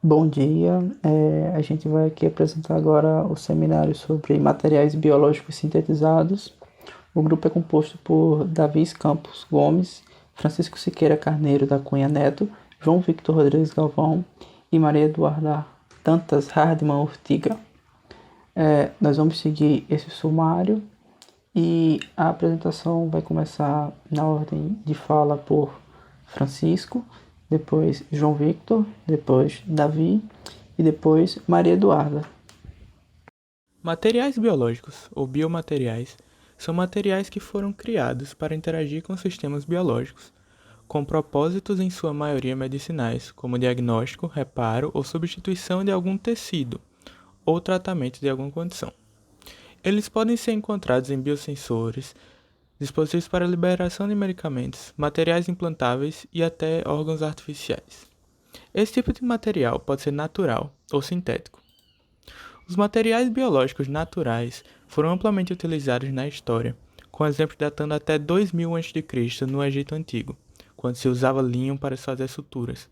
Bom dia, a gente vai aqui apresentar agora o seminário sobre materiais biológicos sintetizados. O grupo é composto por Davi Campos Gomes, Francisco Siqueira Carneiro da Cunha Neto, João Victor Rodrigues Galvão e Maria Eduarda Dantas Hardman Ortiga. Nós vamos seguir esse sumário e a apresentação vai começar na ordem de fala por Francisco, depois João Victor, depois Davi e depois Maria Eduarda. Materiais biológicos, ou biomateriais, são materiais que foram criados para interagir com sistemas biológicos, com propósitos em sua maioria medicinais, como diagnóstico, reparo ou substituição de algum tecido, ou tratamento de alguma condição. Eles podem ser encontrados em biosensores, dispositivos para liberação de medicamentos, materiais implantáveis e até órgãos artificiais. Esse tipo de material pode ser natural ou sintético. Os materiais biológicos naturais foram amplamente utilizados na história, com exemplos datando até 2000 a.C. no Egito Antigo, quando se usava linho para fazer suturas.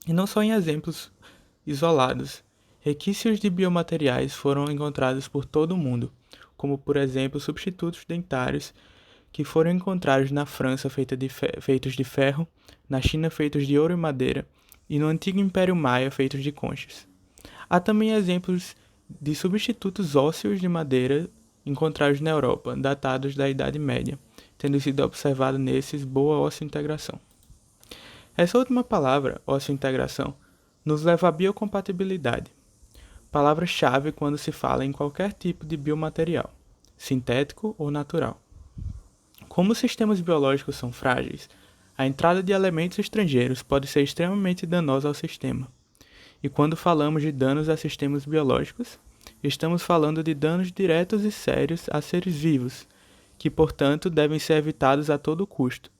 E não só em exemplos isolados, requisitos de biomateriais foram encontrados por todo o mundo, como por exemplo substitutos dentários que foram encontrados na França feitos de ferro, na China feitos de ouro e madeira, e no antigo Império Maia feitos de conchas. Há também exemplos de substitutos ósseos de madeira encontrados na Europa, datados da Idade Média, tendo sido observado nesses boa osseointegração. Essa última palavra, osseointegração, nos leva à biocompatibilidade, palavra-chave quando se fala em qualquer tipo de biomaterial, sintético ou natural. Como os sistemas biológicos são frágeis, a entrada de elementos estrangeiros pode ser extremamente danosa ao sistema. E quando falamos de danos a sistemas biológicos, estamos falando de danos diretos e sérios a seres vivos, que, portanto, devem ser evitados a todo custo.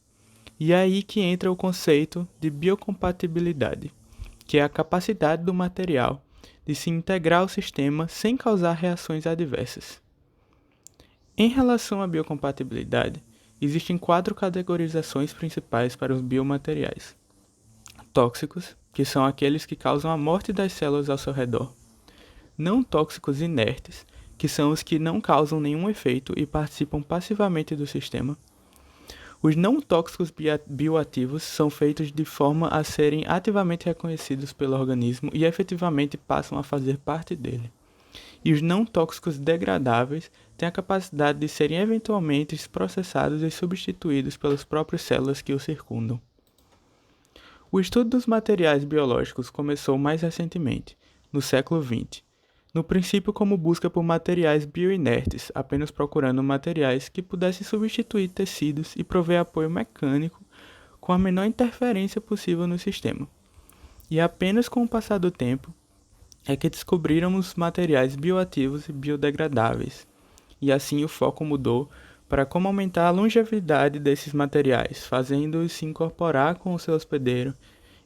E é aí que entra o conceito de biocompatibilidade, que é a capacidade do material de se integrar ao sistema sem causar reações adversas. Em relação à biocompatibilidade, existem 4 categorizações principais para os biomateriais: tóxicos, que são aqueles que causam a morte das células ao seu redor; não tóxicos inertes, que são os que não causam nenhum efeito e participam passivamente do sistema. Os não tóxicos bioativos são feitos de forma a serem ativamente reconhecidos pelo organismo e efetivamente passam a fazer parte dele. E os não tóxicos degradáveis têm a capacidade de serem eventualmente processados e substituídos pelas próprias células que o circundam. O estudo dos materiais biológicos começou mais recentemente, no século XX, no princípio como busca por materiais bioinertes, apenas procurando materiais que pudessem substituir tecidos e prover apoio mecânico com a menor interferência possível no sistema. E apenas com o passar do tempo é que descobriramos materiais bioativos e biodegradáveis, e assim o foco mudou para como aumentar a longevidade desses materiais, fazendo-os se incorporar com o seu hospedeiro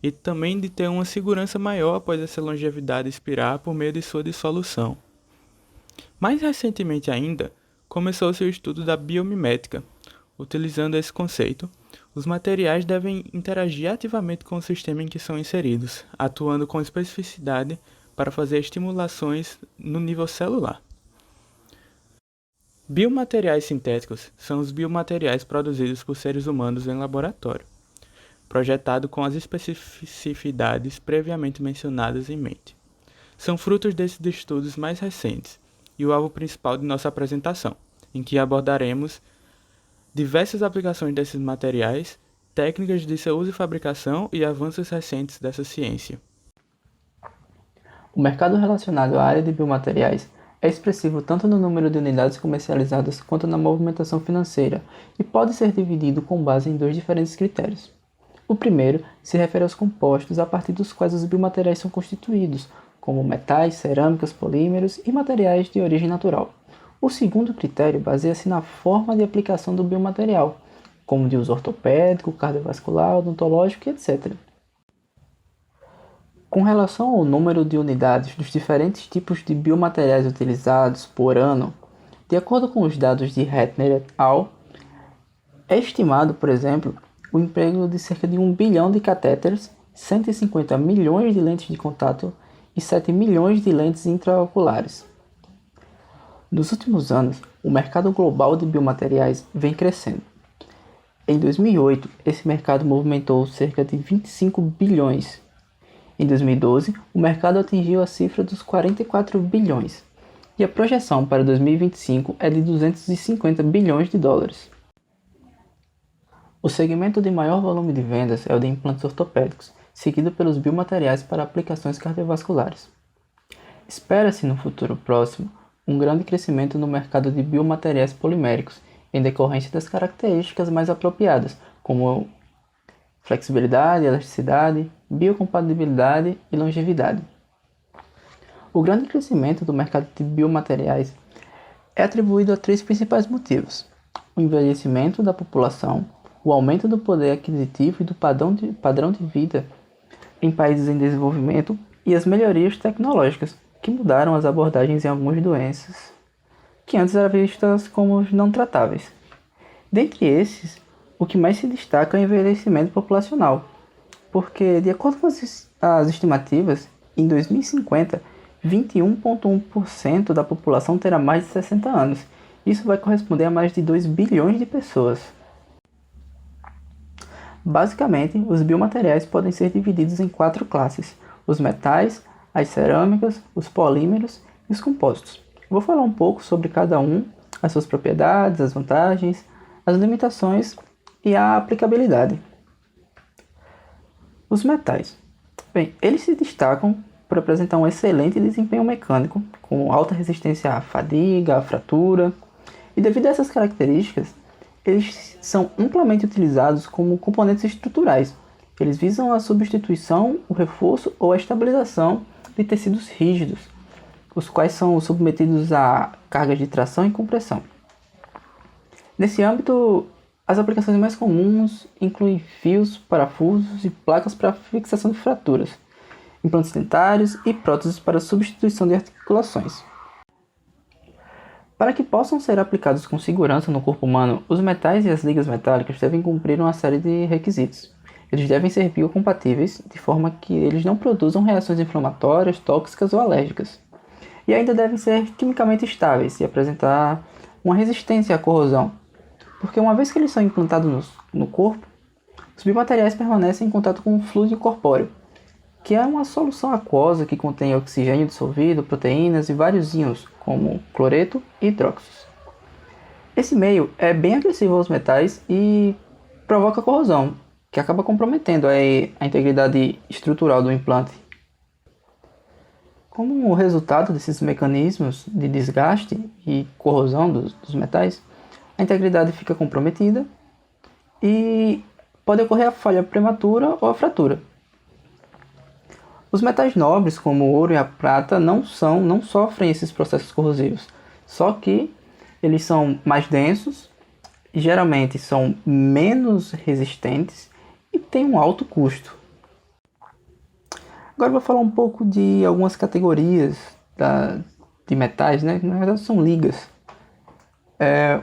e também de ter uma segurança maior após essa longevidade expirar por meio de sua dissolução. Mais recentemente ainda, começou-se o estudo da biomimética. Utilizando esse conceito, os materiais devem interagir ativamente com o sistema em que são inseridos, atuando com especificidade para fazer estimulações no nível celular. Biomateriais sintéticos são os biomateriais produzidos por seres humanos em laboratório, projetado com as especificidades previamente mencionadas em mente. São frutos desses estudos mais recentes e o alvo principal de nossa apresentação, em que abordaremos diversas aplicações desses materiais, técnicas de seu uso e fabricação e avanços recentes dessa ciência. O mercado relacionado à área de biomateriais é expressivo tanto no número de unidades comercializadas quanto na movimentação financeira e pode ser dividido com base em 2 diferentes critérios. O primeiro se refere aos compostos a partir dos quais os biomateriais são constituídos, como metais, cerâmicas, polímeros e materiais de origem natural. O segundo critério baseia-se na forma de aplicação do biomaterial, como de uso ortopédico, cardiovascular, odontológico e etc. Com relação ao número de unidades dos diferentes tipos de biomateriais utilizados por ano, de acordo com os dados de Hettner et al., é estimado, por exemplo, o emprego de cerca de 1 bilhão de catéteres 150 milhões de lentes de contato e 7 milhões de lentes intraoculares. Nos últimos anos, o mercado global de biomateriais vem crescendo. Em 2008, esse mercado movimentou cerca de 25 bilhões. Em 2012, o mercado atingiu a cifra dos 44 bilhões. E a projeção para 2025 é de 250 bilhões de dólares. O segmento de maior volume de vendas é o de implantes ortopédicos, seguido pelos biomateriais para aplicações cardiovasculares. Espera-se no futuro próximo um grande crescimento no mercado de biomateriais poliméricos, em decorrência das características mais apropriadas, como flexibilidade, elasticidade, biocompatibilidade e longevidade. O grande crescimento do mercado de biomateriais é atribuído a três principais motivos: o envelhecimento da população, o aumento do poder aquisitivo e do padrão de vida em países em desenvolvimento e as melhorias tecnológicas, que mudaram as abordagens em algumas doenças que antes eram vistas como não tratáveis. Dentre esses, o que mais se destaca é o envelhecimento populacional, porque, de acordo com as estimativas, em 2050, 21,1% da população terá mais de 60 anos. Isso vai corresponder a mais de 2 bilhões de pessoas. Basicamente, os biomateriais podem ser divididos em 4 classes: os metais, as cerâmicas, os polímeros e os compósitos. Vou falar um pouco sobre cada um, as suas propriedades, as vantagens, as limitações e a aplicabilidade. Os metais. Bem, eles se destacam por apresentar um excelente desempenho mecânico, com alta resistência à fadiga, à fratura, e devido a essas características, eles são amplamente utilizados como componentes estruturais. Eles visam a substituição, o reforço ou a estabilização de tecidos rígidos, os quais são submetidos a cargas de tração e compressão. Nesse âmbito, as aplicações mais comuns incluem fios, parafusos e placas para fixação de fraturas, implantes dentários e próteses para substituição de articulações. Para que possam ser aplicados com segurança no corpo humano, os metais e as ligas metálicas devem cumprir uma série de requisitos. Eles devem ser biocompatíveis, de forma que eles não produzam reações inflamatórias, tóxicas ou alérgicas. E ainda devem ser quimicamente estáveis e apresentar uma resistência à corrosão, porque uma vez que eles são implantados no corpo, os biomateriais permanecem em contato com o fluido corpóreo, que é uma solução aquosa que contém oxigênio dissolvido, proteínas e vários íons, como cloreto e hidróxidos. Esse meio é bem agressivo aos metais e provoca corrosão, que acaba comprometendo a integridade estrutural do implante. Como resultado desses mecanismos de desgaste e corrosão dos metais, a integridade fica comprometida e pode ocorrer a falha prematura ou a fratura. Os metais nobres, como o ouro e a prata, não sofrem esses processos corrosivos, só que eles são mais densos, geralmente são menos resistentes e têm um alto custo. Agora eu vou falar um pouco de algumas categorias de metais, né? Na verdade são ligas.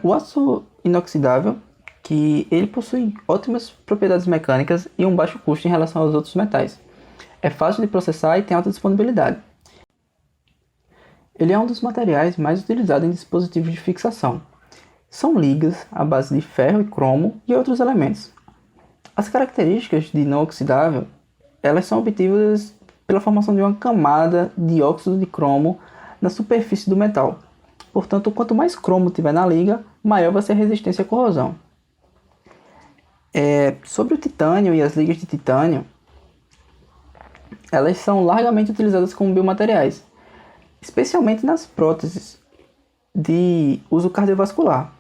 O aço inoxidável, que ele possui ótimas propriedades mecânicas e um baixo custo em relação aos outros metais. É fácil de processar e tem alta disponibilidade. Ele é um dos materiais mais utilizados em dispositivos de fixação. São ligas à base de ferro e cromo e outros elementos. As características de não oxidável, elas são obtidas pela formação de uma camada de óxido de cromo na superfície do metal. Portanto, quanto mais cromo tiver na liga, maior vai ser a resistência à corrosão. Sobre o titânio e as ligas de titânio, elas são largamente utilizadas como biomateriais, especialmente nas próteses de uso cardiovascular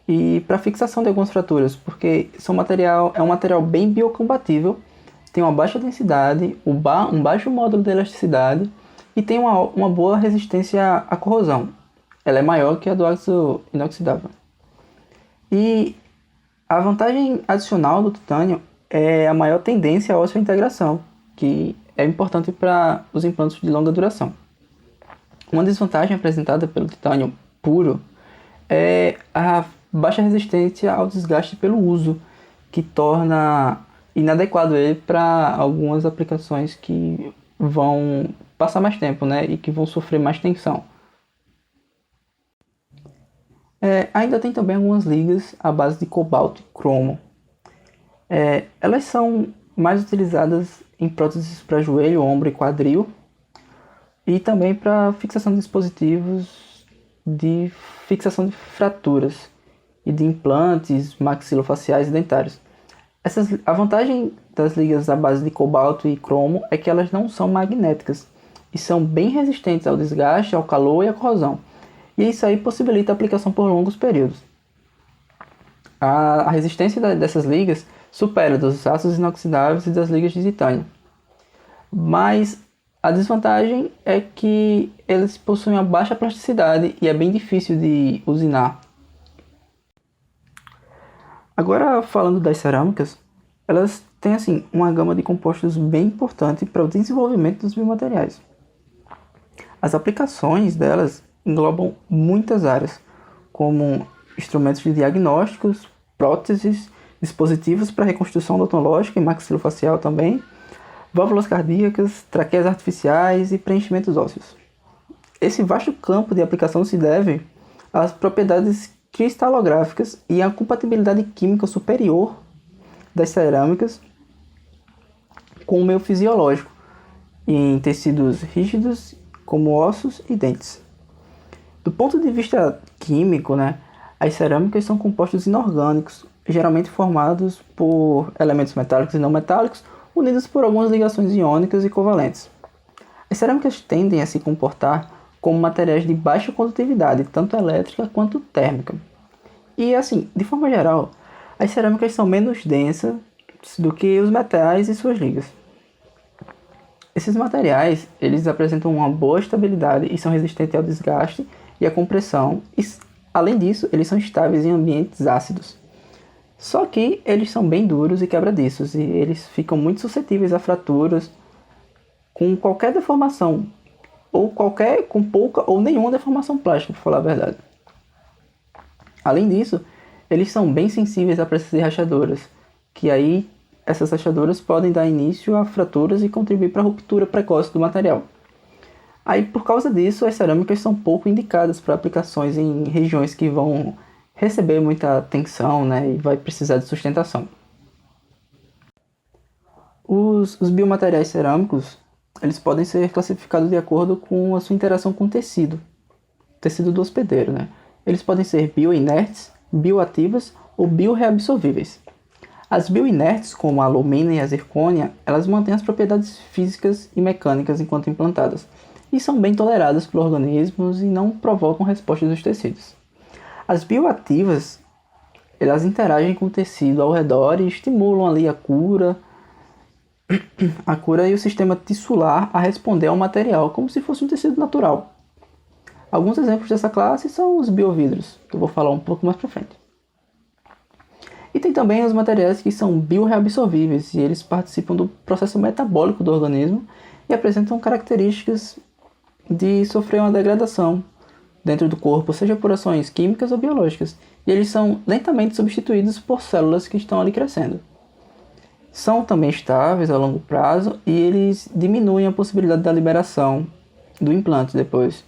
e para fixação de algumas fraturas, porque é um material bem biocompatível, tem uma baixa densidade, um baixo módulo de elasticidade e tem uma boa resistência à corrosão. Ela é maior que a do aço inoxidável. E a vantagem adicional do titânio é a maior tendência à óssea integração, que é importante para os implantes de longa duração. Uma desvantagem apresentada pelo titânio puro é a baixa resistência ao desgaste pelo uso, que torna inadequado ele para algumas aplicações que vão passar mais tempo, né, e que vão sofrer mais tensão. Ainda tem também algumas ligas à base de cobalto e cromo. Elas são mais utilizadas em próteses para joelho, ombro e quadril, e também para fixação de dispositivos de fixação de fraturas e de implantes maxilofaciais e dentários. A vantagem das ligas à base de cobalto e cromo é que elas não são magnéticas e são bem resistentes ao desgaste, ao calor e à corrosão. E isso aí possibilita a aplicação por longos períodos. A resistência dessas ligas supera dos aços inoxidáveis e das ligas de titânio. Mas a desvantagem é que eles possuem uma baixa plasticidade e é bem difícil de usinar. Agora, falando das cerâmicas, elas têm assim, uma gama de compostos bem importante para o desenvolvimento dos biomateriais. As aplicações delas englobam muitas áreas, como instrumentos de diagnósticos, próteses, dispositivos para reconstrução odontológica e maxilofacial também, válvulas cardíacas, traqueias artificiais e preenchimentos ósseos. Esse vasto campo de aplicação se deve às propriedades cristalográficas e à compatibilidade química superior das cerâmicas com o meio fisiológico, em tecidos rígidos como ossos e dentes. Do ponto de vista químico, as cerâmicas são compostos inorgânicos, geralmente formados por elementos metálicos e não metálicos, unidos por algumas ligações iônicas e covalentes. As cerâmicas tendem a se comportar como materiais de baixa condutividade, tanto elétrica quanto térmica. E assim, de forma geral, as cerâmicas são menos densas do que os metais e suas ligas. Esses materiais, eles apresentam uma boa estabilidade e são resistentes ao desgaste e à compressão. E, além disso, eles são estáveis em ambientes ácidos. Só que eles são bem duros e quebradiços e eles ficam muito suscetíveis a fraturas com qualquer deformação, com pouca ou nenhuma deformação plástica, para falar a verdade. Além disso, eles são bem sensíveis a pressões de rachaduras, que aí essas rachaduras podem dar início a fraturas e contribuir para a ruptura precoce do material. Aí, por causa disso, as cerâmicas são pouco indicadas para aplicações em regiões que vão receber muita tensão, e vai precisar de sustentação. Os biomateriais cerâmicos, eles podem ser classificados de acordo com a sua interação com o tecido do hospedeiro, Eles podem ser bioinertes, bioativas ou bioreabsorvíveis. As bioinertes, como a alumina e a zircônia, elas mantêm as propriedades físicas e mecânicas enquanto implantadas e são bem toleradas por organismos e não provocam respostas dos tecidos. As bioativas, elas interagem com o tecido ao redor e estimulam ali a cura e o sistema tissular a responder ao material como se fosse um tecido natural. Alguns exemplos dessa classe são os biovidros, que eu vou falar um pouco mais para frente. E tem também os materiais que são bioreabsorvíveis e eles participam do processo metabólico do organismo e apresentam características de sofrer uma degradação dentro do corpo, seja por ações químicas ou biológicas, e eles são lentamente substituídos por células que estão ali crescendo. São também estáveis a longo prazo e eles diminuem a possibilidade da liberação do implante depois.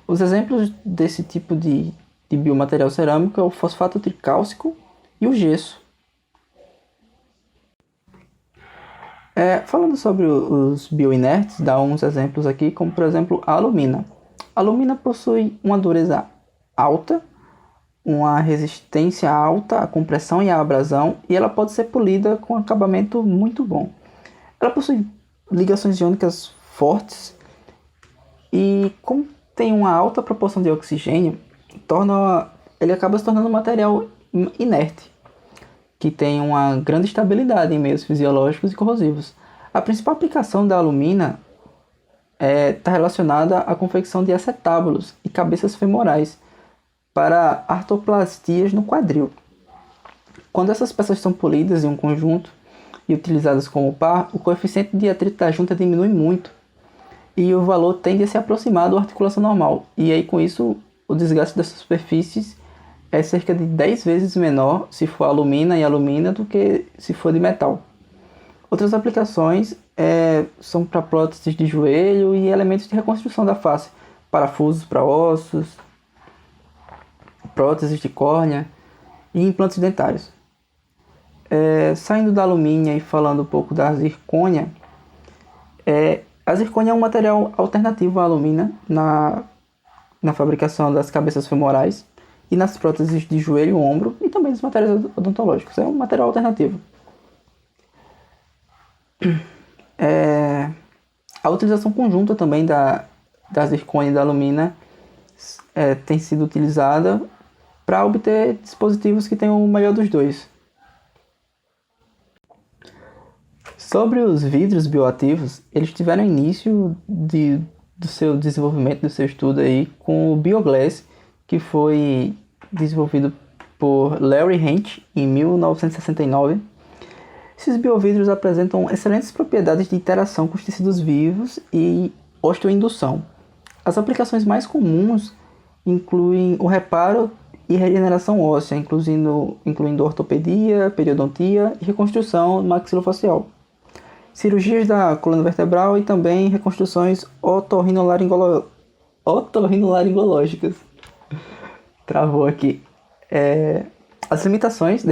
Os exemplos desse tipo de biomaterial cerâmico é o fosfato tricálcico e o gesso. Falando sobre os bioinertes, dá uns exemplos aqui, como por exemplo a alumina. A alumina possui uma dureza alta, uma resistência alta à compressão e à abrasão, e ela pode ser polida com acabamento muito bom. Ela possui ligações iônicas fortes e, como tem uma alta proporção de oxigênio, ele acaba se tornando um material inerte, que tem uma grande estabilidade em meios fisiológicos e corrosivos. A principal aplicação da alumina está relacionada à confecção de acetábulos e cabeças femorais para artroplastias no quadril. Quando essas peças são polidas em um conjunto e utilizadas como par, o coeficiente de atrito da junta diminui muito e o valor tende a se aproximar da articulação normal. E aí, com isso, o desgaste dessas superfícies é cerca de 10 vezes menor se for alumina e alumina do que se for de metal. Outras aplicações são para próteses de joelho e elementos de reconstrução da face, parafusos para ossos, próteses de córnea e implantes dentários. Saindo da alumínio e falando um pouco da zircônia, a zircônia é um material alternativo à alumina na fabricação das cabeças femorais e nas próteses de joelho e ombro e também dos materiais odontológicos. É um material alternativo. A utilização conjunta também da zircônia e da alumina tem sido utilizada para obter dispositivos que tenham o melhor dos dois. Sobre os vidros bioativos, eles tiveram início do seu desenvolvimento, do seu estudo aí, com o Bioglass, que foi desenvolvido por Larry Hent em 1969. Esses biovidros apresentam excelentes propriedades de interação com os tecidos vivos e osteoindução. As aplicações mais incluem o reparo e regeneração óssea, incluindo ortopedia, periodontia e reconstrução maxilofacial, cirurgias da coluna vertebral e também reconstruções otorrinolaringológicas. Travou aqui. As limitações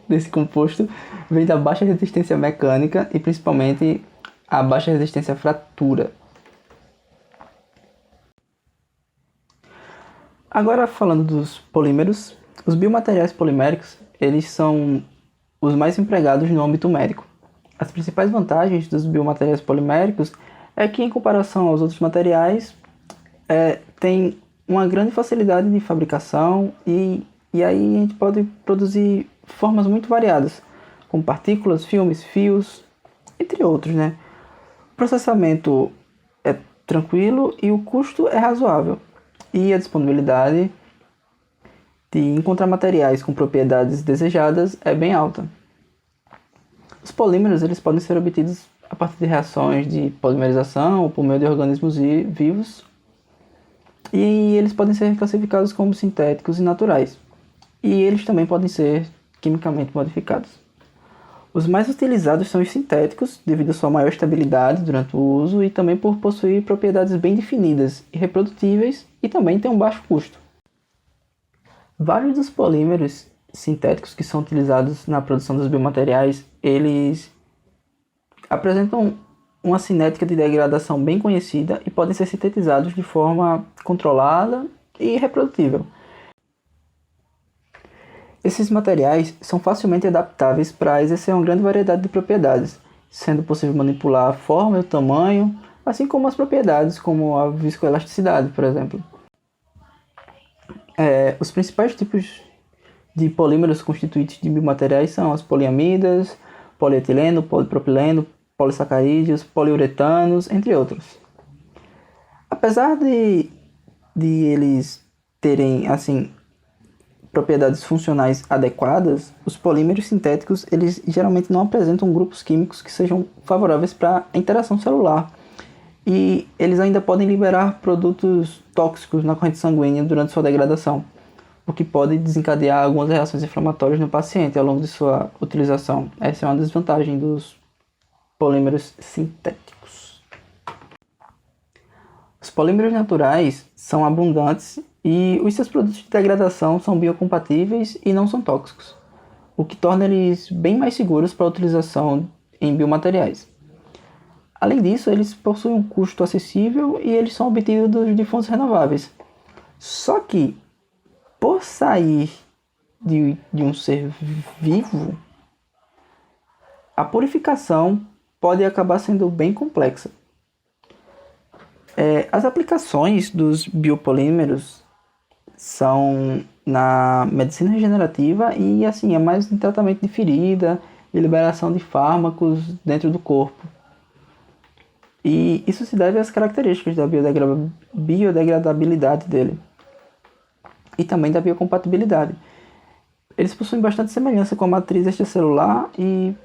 desse composto vêm da baixa resistência mecânica e principalmente a baixa resistência à fratura. Agora falando dos polímeros, os biomateriais poliméricos, eles são os mais empregados no âmbito médico. As principais vantagens dos biomateriais poliméricos é que, em comparação aos outros materiais, tem uma grande facilidade de fabricação e aí a gente pode produzir formas muito variadas, como partículas, filmes, fios, entre outros, né? O processamento é tranquilo e o custo é razoável. E a disponibilidade de encontrar materiais com propriedades desejadas é bem alta. Os polímeros eles podem ser obtidos a partir de reações de polimerização ou por meio de organismos vivos, e eles podem ser classificados como sintéticos e naturais, e eles também podem ser quimicamente modificados. Os mais utilizados são os sintéticos, devido à sua maior estabilidade durante o uso e também por possuir propriedades bem definidas e reprodutíveis, e também tem um baixo custo. Vários dos polímeros sintéticos que são utilizados na produção dos biomateriais, eles apresentam uma cinética de degradação bem conhecida e podem ser sintetizados de forma controlada e reprodutível. Esses materiais são facilmente adaptáveis para exercer uma grande variedade de propriedades, sendo possível manipular a forma e o tamanho, assim como as propriedades como a viscoelasticidade, por exemplo. Os principais tipos de polímeros constituintes de biomateriais são as poliamidas, polietileno, polipropileno, polissacarídeos, poliuretanos, entre outros. Apesar de eles terem propriedades funcionais adequadas, os polímeros sintéticos eles geralmente não apresentam grupos químicos que sejam favoráveis para a interação celular, e eles ainda podem liberar produtos tóxicos na corrente sanguínea durante sua degradação, o que pode desencadear algumas reações inflamatórias no paciente ao longo de sua utilização. Essa é uma desvantagem dos polímeros sintéticos. Os polímeros naturais são abundantes e os seus produtos de degradação são biocompatíveis e não são tóxicos, o que torna eles bem mais seguros para a utilização em biomateriais. Além disso, eles possuem um custo acessível e eles são obtidos de fontes renováveis. Só que, por sair de um ser vivo, a purificação pode acabar sendo bem complexa. As aplicações dos biopolímeros são na medicina regenerativa e é mais em tratamento de ferida e liberação de fármacos dentro do corpo. E isso se deve às características da biodegradabilidade dele e também da biocompatibilidade. Eles possuem bastante semelhança com a matriz extracelular e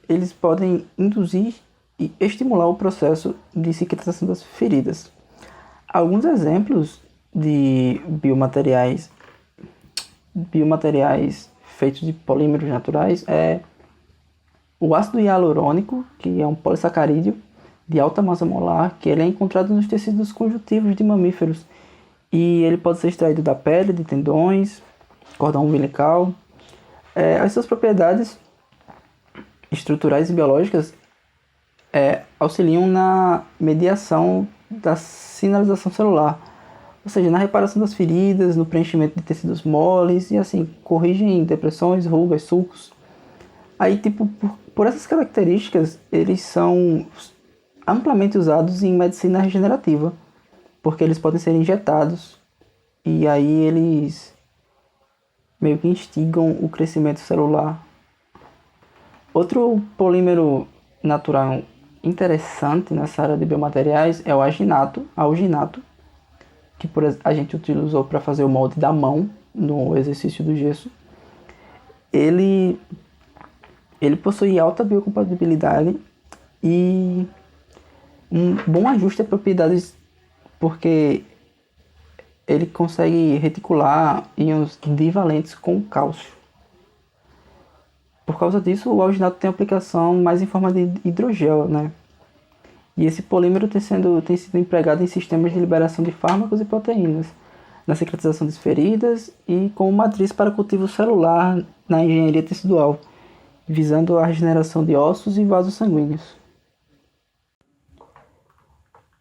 eles podem induzir e estimular o processo de cicatrização das feridas. Alguns exemplos de biomateriais biomateriais feitos de polímeros naturais é o ácido hialurônico, que é um polissacarídeo de alta massa molar, que ele é encontrado nos tecidos conjuntivos de mamíferos. E ele pode ser extraído da pele, de tendões, cordão umbilical. As suas propriedades estruturais e biológicas auxiliam na mediação da sinalização celular, ou seja, na reparação das feridas, no preenchimento de tecidos moles e assim, corrigem depressões, rugas, sulcos. Aí, tipo, por essas características, eles são amplamente usados em medicina regenerativa, porque eles podem ser injetados e aí eles meio que instigam o crescimento celular. Outro polímero natural interessante nessa área de biomateriais é o alginato, que a gente utilizou para fazer o molde da mão no exercício do gesso. Ele possui alta biocompatibilidade e um bom ajuste a propriedades, porque ele consegue reticular íons divalentes com cálcio. Por causa disso, o alginato tem aplicação mais em forma de hidrogel, né? E esse polímero tem sido empregado em sistemas de liberação de fármacos e proteínas, na cicatrização de feridas e como matriz para cultivo celular na engenharia tecidual, visando a regeneração de ossos e vasos sanguíneos.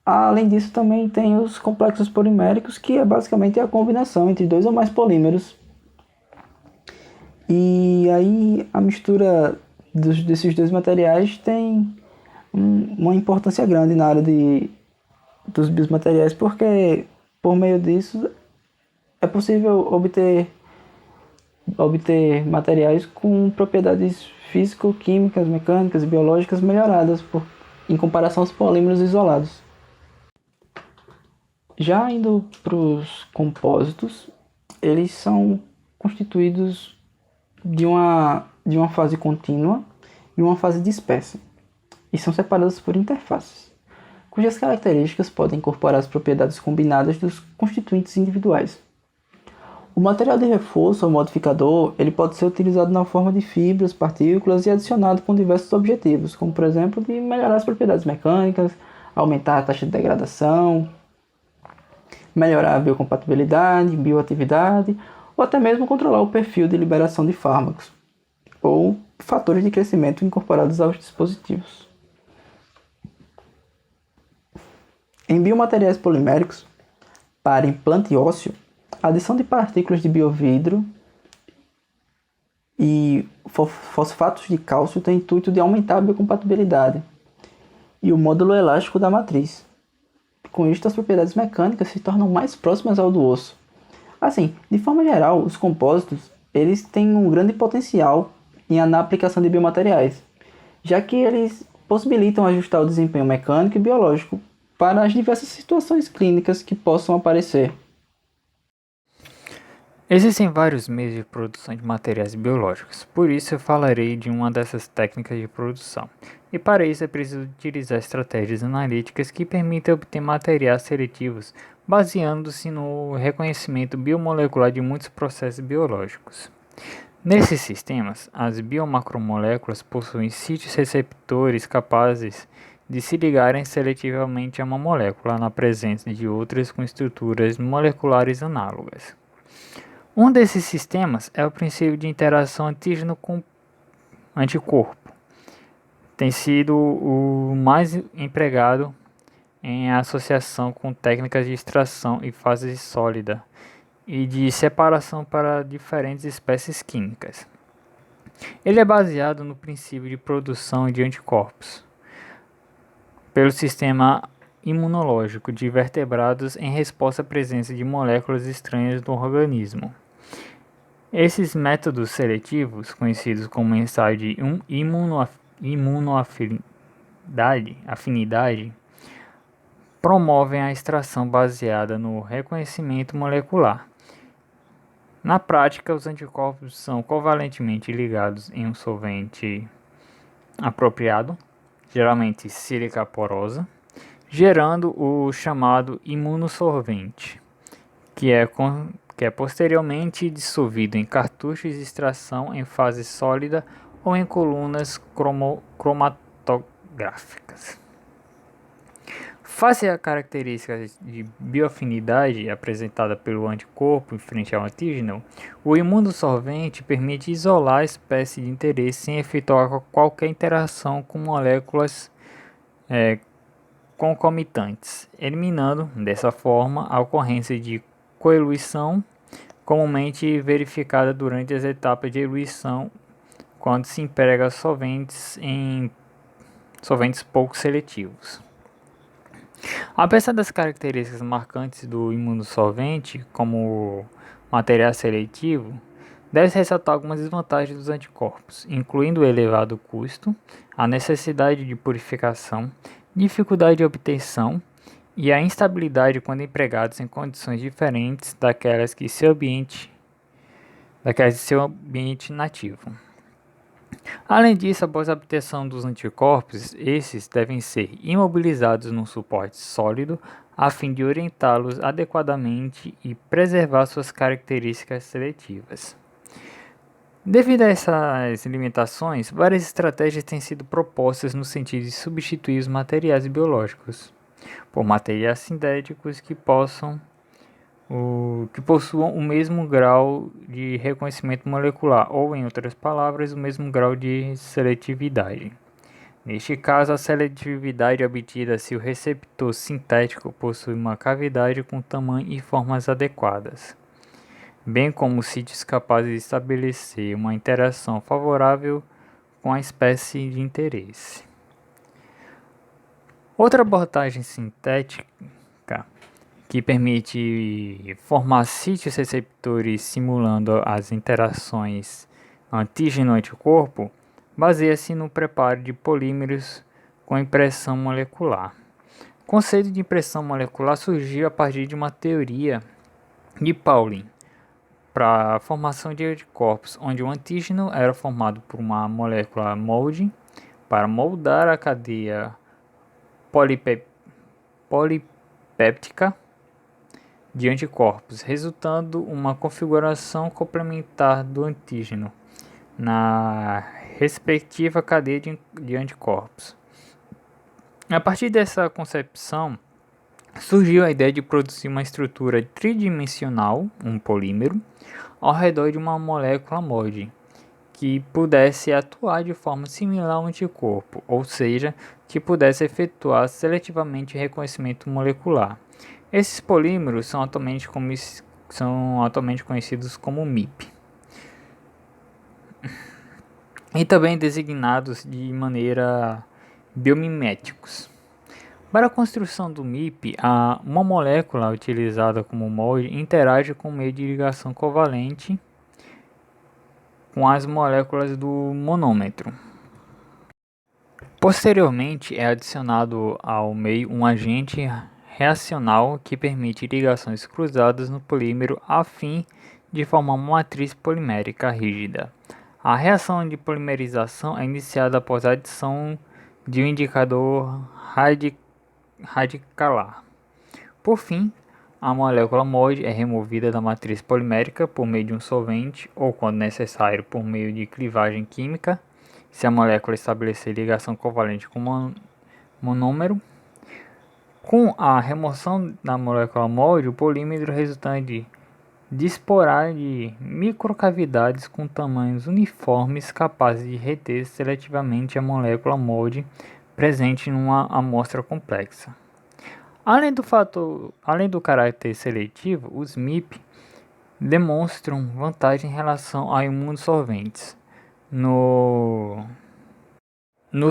Além disso, também tem os complexos poliméricos, que é basicamente a combinação entre dois ou mais polímeros. E aí a mistura desses dois materiais tem uma importância grande na área dos biomateriais, porque por meio disso é possível obter materiais com propriedades físico-químicas, mecânicas e biológicas melhoradas em comparação aos polímeros isolados. Já indo para os compósitos, eles são constituídos de uma fase contínua e uma fase dispersa, e são separados por interfaces, cujas características podem incorporar as propriedades combinadas dos constituintes individuais. O material de reforço ou modificador ele pode ser utilizado na forma de fibras, partículas e adicionado com diversos objetivos, como por exemplo de melhorar as propriedades mecânicas, aumentar a taxa de degradação, melhorar a biocompatibilidade, bioatividade, ou até mesmo controlar o perfil de liberação de fármacos, ou fatores de crescimento incorporados aos dispositivos. Em biomateriais poliméricos, para implante ósseo, a adição de partículas de biovidro e fosfatos de cálcio tem o intuito de aumentar a biocompatibilidade e o módulo elástico da matriz. Com isto, as propriedades mecânicas se tornam mais próximas ao do osso. Assim, de forma geral, os compósitos eles têm um grande potencial na aplicação de biomateriais, já que eles possibilitam ajustar o desempenho mecânico e biológico para as diversas situações clínicas que possam aparecer. Existem vários meios de produção de materiais biológicos, por isso eu falarei de uma dessas técnicas de produção. E para isso é preciso utilizar estratégias analíticas que permitem obter materiais seletivos baseando-se no reconhecimento biomolecular de muitos processos biológicos. Nesses sistemas, as biomacromoléculas possuem sítios receptores capazes de se ligarem seletivamente a uma molécula na presença de outras com estruturas moleculares análogas. Um desses sistemas é o princípio de interação antígeno com anticorpo. Tem sido o mais empregado em associação com técnicas de extração em fase sólida e de separação para diferentes espécies químicas. Ele é baseado no princípio de produção de anticorpos pelo sistema imunológico de vertebrados em resposta à presença de moléculas estranhas no organismo. Esses métodos seletivos, conhecidos como ensaio de imunoafinidade, promovem a extração baseada no reconhecimento molecular. Na prática, os anticorpos são covalentemente ligados em um solvente apropriado, geralmente sílica porosa, gerando o chamado imunossolvente, que é que é posteriormente dissolvido em cartuchos de extração em fase sólida ou em colunas cromatográficas. Face a características de bioafinidade apresentada pelo anticorpo em frente ao antígeno, o imunossolvente permite isolar a espécie de interesse sem efetuar qualquer interação com moléculas concomitantes, eliminando, dessa forma, a ocorrência de coeluição, comumente verificada durante as etapas de eluição, quando se emprega solventes pouco seletivos. Apesar das características marcantes do imunossolvente, como material seletivo, deve-se ressaltar algumas desvantagens dos anticorpos, incluindo o elevado custo, a necessidade de purificação, dificuldade de obtenção e a instabilidade quando empregados em condições diferentes daquelas de seu ambiente nativo. Além disso, após a obtenção dos anticorpos, esses devem ser imobilizados num suporte sólido a fim de orientá-los adequadamente e preservar suas características seletivas. Devido a essas limitações, várias estratégias têm sido propostas no sentido de substituir os materiais biológicos por materiais sintéticos que possuam o mesmo grau de reconhecimento molecular, ou, em outras palavras, o mesmo grau de seletividade. Neste caso, a seletividade é obtida se o receptor sintético possui uma cavidade com tamanho e formas adequadas, bem como sítios capazes de estabelecer uma interação favorável com a espécie de interesse. Outra abordagem sintética que permite formar sítios receptores simulando as interações antígeno-anticorpo, baseia-se no preparo de polímeros com impressão molecular. O conceito de impressão molecular surgiu a partir de uma teoria de Pauling para a formação de anticorpos, onde o antígeno era formado por uma molécula molde para moldar a cadeia polipéptica de anticorpos, resultando uma configuração complementar do antígeno na respectiva cadeia de anticorpos. A partir dessa concepção, surgiu a ideia de produzir uma estrutura tridimensional, um polímero, ao redor de uma molécula molde, que pudesse atuar de forma similar ao anticorpo, ou seja, que pudesse efetuar seletivamente reconhecimento molecular. Esses polímeros são atualmente conhecidos como MIP, e também designados de maneira biomiméticos. Para a construção do MIP, uma molécula utilizada como molde interage com o meio de ligação covalente com as moléculas do monômero. Posteriormente, é adicionado ao meio um agente reacional que permite ligações cruzadas no polímero a fim de formar uma matriz polimérica rígida. A reação de polimerização é iniciada após a adição de um indicador radicalar. Por fim, a molécula molde é removida da matriz polimérica por meio de um solvente ou, quando necessário, por meio de clivagem química, se a molécula estabelecer ligação covalente com o monômero. Com a remoção da molécula molde, o polímero resultante disporá de microcavidades com tamanhos uniformes capazes de reter seletivamente a molécula molde presente numa amostra complexa. Além do caráter seletivo, os MIP demonstram vantagem em relação a imunossolventes no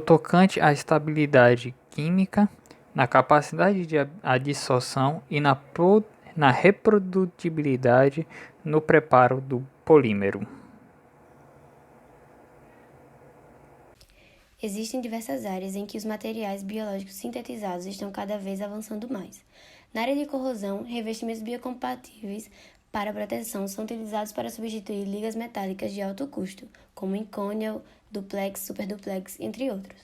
tocante à estabilidade química, na capacidade de adsorção e na reprodutibilidade no preparo do polímero. Existem diversas áreas em que os materiais biológicos sintetizados estão cada vez avançando mais. Na área de corrosão, revestimentos biocompatíveis para proteção são utilizados para substituir ligas metálicas de alto custo, como Inconel, Duplex, Superduplex, entre outros.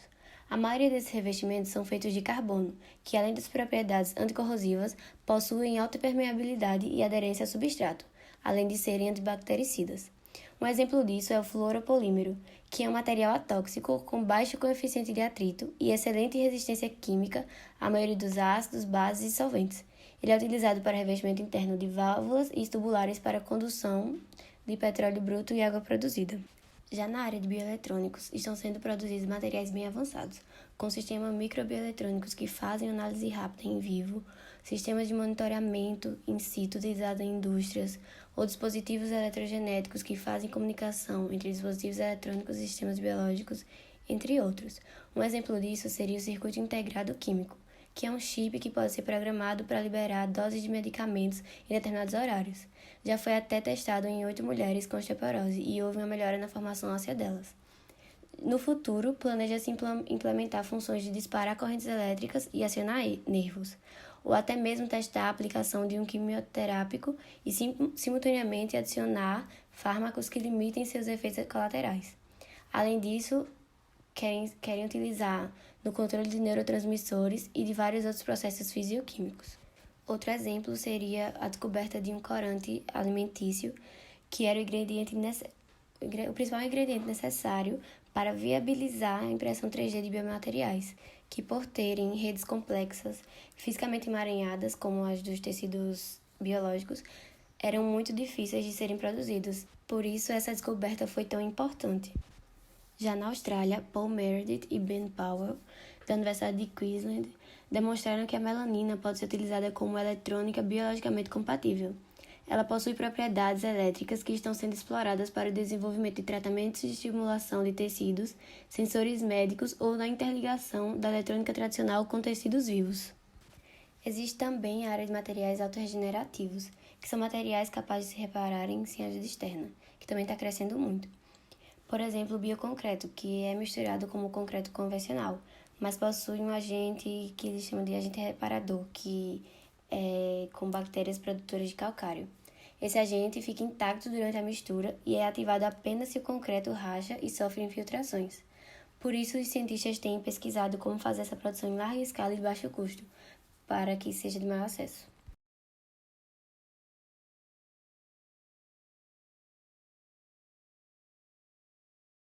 A maioria desses revestimentos são feitos de carbono, que além das propriedades anticorrosivas, possuem alta permeabilidade e aderência ao substrato, além de serem antibactericidas. Um exemplo disso é o fluoropolímero, que é um material atóxico com baixo coeficiente de atrito e excelente resistência química à maioria dos ácidos, bases e solventes. Ele é utilizado para revestimento interno de válvulas e tubulares para condução de petróleo bruto e água produzida. Já na área de bioeletrônicos, estão sendo produzidos materiais bem avançados, com sistemas microbioeletrônicos que fazem análise rápida em vivo, sistemas de monitoramento in situ utilizados em indústrias, ou dispositivos eletrogenéticos que fazem comunicação entre dispositivos eletrônicos e sistemas biológicos, entre outros. Um exemplo disso seria o circuito integrado químico, que é um chip que pode ser programado para liberar doses de medicamentos em determinados horários. Já foi até testado em 8 mulheres com osteoporose e houve uma melhora na formação óssea delas. No futuro, planeja-se implementar funções de disparar correntes elétricas e acionar nervos, ou até mesmo testar a aplicação de um quimioterápico e simultaneamente adicionar fármacos que limitem seus efeitos colaterais. Além disso, querem utilizar no controle de neurotransmissores e de vários outros processos fisioquímicos. Outro exemplo seria a descoberta de um corante alimentício, que era o principal ingrediente necessário para viabilizar a impressão 3D de biomateriais, que por terem redes complexas, fisicamente emaranhadas, como as dos tecidos biológicos, eram muito difíceis de serem produzidos. Por isso, essa descoberta foi tão importante. Já na Austrália, Paul Meredith e Ben Powell, da Universidade de Queensland, demonstraram que a melanina pode ser utilizada como eletrônica biologicamente compatível. Ela possui propriedades elétricas que estão sendo exploradas para o desenvolvimento de tratamentos de estimulação de tecidos, sensores médicos ou na interligação da eletrônica tradicional com tecidos vivos. Existe também a área de materiais autorregenerativos, que são materiais capazes de se repararem sem ajuda externa, que também está crescendo muito. Por exemplo, o bioconcreto, que é misturado com o concreto convencional, mas possui um agente que eles chamam de agente reparador, que é com bactérias produtoras de calcário. Esse agente fica intacto durante a mistura e é ativado apenas se o concreto racha e sofre infiltrações. Por isso, os cientistas têm pesquisado como fazer essa produção em larga escala e de baixo custo, para que seja de maior acesso.